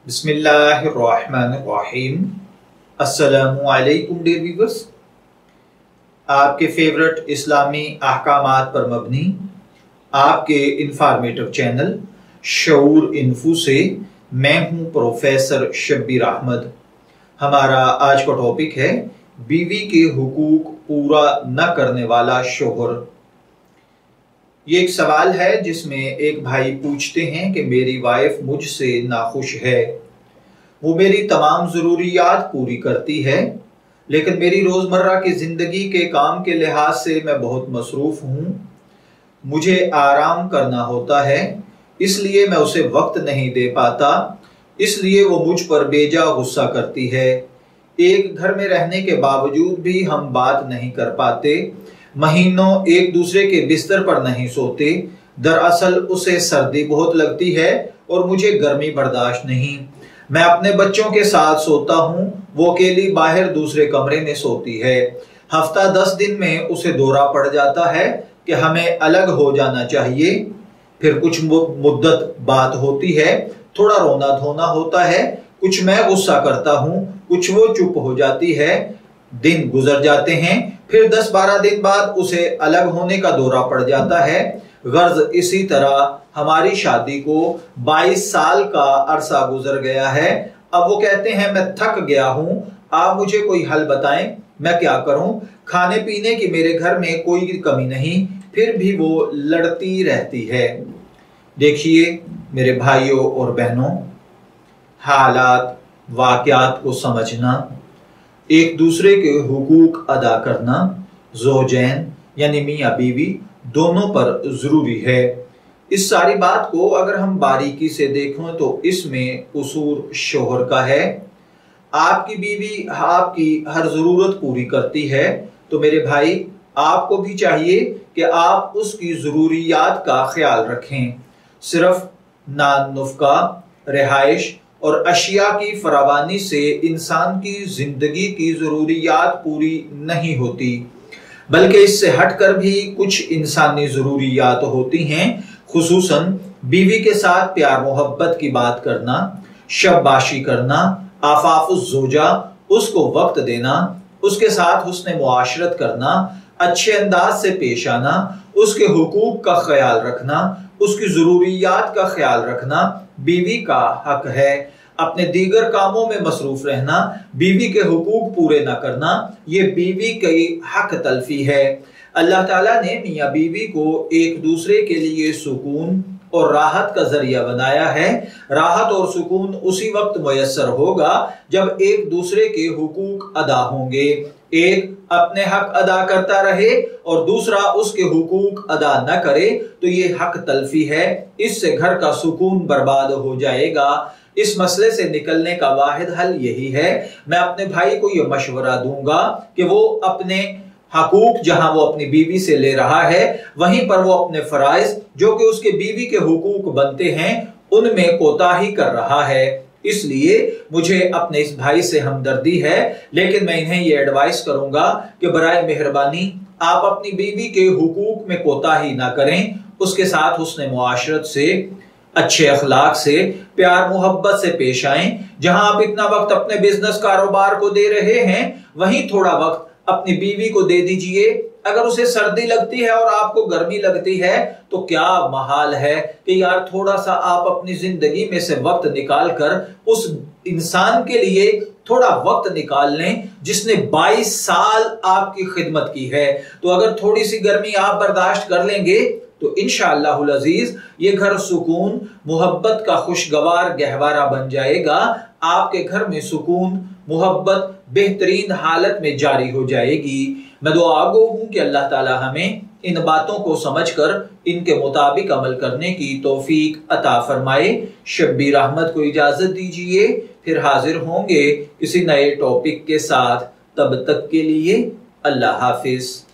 बिस्मिल्लाहिर्रहमानिर्रहीम। अस्सलामु अलैकुम डियर व्यूअर्स। आपके फेवरेट इस्लामी अहकामात पर मबनी आपके इंफॉर्मेटिव चैनल शऊर इन्फो से मैं हूं प्रोफेसर शब्बीर अहमद। हमारा आज का टॉपिक है बीवी के हुकूक पूरा न करने वाला शोहर। ये एक सवाल है जिसमें एक भाई पूछते हैं कि मेरी वाइफ मुझसे नाखुश है, वो मेरी तमाम ज़रूरियात पूरी करती है, लेकिन मेरी रोज़मर्रा की ज़िंदगी के काम के लिहाज से मैं बहुत मसरूफ़ हूँ। मुझे आराम करना होता है, इसलिए मैं उसे वक्त नहीं दे पाता, इसलिए वो मुझ पर बेजा गुस्सा करती है। एक घर में रहने के बावजूद भी हम बात नहीं कर पाते, महीनों एक दूसरे के बिस्तर पर नहीं सोते। दरअसल उसे सर्दी बहुत लगती है और मुझे गर्मी बर्दाश्त नहीं। मैं अपने बच्चों के साथ सोता हूँ, वो अकेली बाहर दूसरे कमरे में सोती है। हफ्ता 10 दिन में उसे दौरा पड़ जाता है कि हमें अलग हो जाना चाहिए। फिर कुछ मुद्दत बात होती है, थोड़ा रोना धोना होता है, कुछ मैं गुस्सा करता हूँ, कुछ वो चुप हो जाती है। दिन गुजर जाते हैं, फिर 10-12 दिन बाद उसे अलग होने का दौरा पड़ जाता है। गर्ज इसी तरह हमारी शादी को 22 साल का अरसा गुजर गया है। अब वो कहते हैं मैं थक गया हूं, आप मुझे कोई हल बताएं, मैं क्या करूं। खाने पीने की मेरे घर में कोई कमी नहीं, फिर भी वो लड़ती रहती है। देखिए मेरे भाइयों और बहनों, हालात वाक़यात को समझना, एक दूसरे के हुकूक अदा करना ज़ौजैन यानी मियाँ बीवी दोनों पर ज़रूरी है। इस सारी बात को अगर हम बारीकी से देखें तो इसमें कसूर शोहर का है। आपकी बीवी आपकी हर ज़रूरत पूरी करती है, तो मेरे भाई आपको भी चाहिए कि आप उसकी ज़रूरियात का ख्याल रखें। सिर्फ नान नुफ्का, रिहाइश और अशिया की फरावानी से इंसान की जिंदगी की जरूरियात पूरी नहीं होती, बल्कि इससे हटकर भी कुछ इंसानी जरूरियात होती हैं। खुसूसन बीवी के साथ प्यार मोहब्बत की बात करना, शब्बाशी करना, आफाफुज ज़ोजा, उसको वक्त देना, उसके साथ हुस्ने मुआशरत करना, अच्छे अंदाज से पेश आना, उसके हुकूक का ख्याल रखना, उसकी जरूरियात का ख्याल रखना बीवी का हक है। अपने दीगर कामों में मसरूफ रहना, बीवी के हुकूक पूरे न करना, ये बीवी की हक तलफी है। अल्लाह ताला ने मियाँ बीवी को एक दूसरे के लिए सुकून और राहत का जरिया बनाया है। राहत और सुकून उसी वक्त मुयस्सर होगा जब एक दूसरे के हुकूक अदा होंगे। एक अपने हक अदा करता रहे और दूसरा उसके हुकूक अदा न करे, तो ये हक तलफी है, इससे घर का सुकून बर्बाद हो जाएगा। इस मसले से निकलने का वाहिद हल यही है। मैं अपने भाई को यह मशवरा दूंगा कि वो अपने हकूक जहां वो अपनी बीवी से ले रहा है, वहीं पर वो अपने फराइज जो कि उसके बीवी के हुकूक बनते हैं उनमें कोताही कर रहा है। इसलिए मुझे अपने इस भाई से हमदर्दी है, लेकिन मैं इन्हें ये एडवाइस करूंगा कि बराए मेहरबानी आप अपनी बीवी के हुकूक में कोताही ना करें, उसके साथ हुस्ने मुआशरत से, अच्छे अखलाक से, प्यार मोहब्बत से पेश आएं। जहां आप इतना वक्त अपने बिजनेस कारोबार को दे रहे हैं, वहीं थोड़ा वक्त अपनी बीवी को दे दीजिए। अगर उसे सर्दी लगती है और आपको गर्मी लगती है, तो क्या महाल है कि यार थोड़ा सा आप अपनी जिंदगी में से वक्त निकाल कर उस इंसान के लिए थोड़ा वक्त निकाल लें जिसने 22 साल आपकी खिदमत की है। तो अगर थोड़ी सी गर्मी आप बर्दाश्त कर लेंगे तो इंशाअल्लाहुल अजीज ये घर सुकून मोहब्बत का खुशगवार गहवारा बन जाएगा। आपके घर में सुकून मोहब्बत बेहतरीन हालत में जारी हो जाएगी। मैं दुआगो हूं कि अल्लाह ताला हमें इन बातों को समझकर इनके मुताबिक अमल करने की तौफीक अता फरमाए। शब्बीर अहमद को इजाजत दीजिए, फिर हाजिर होंगे किसी नए टॉपिक के साथ। तब तक के लिए अल्लाह हाफिज।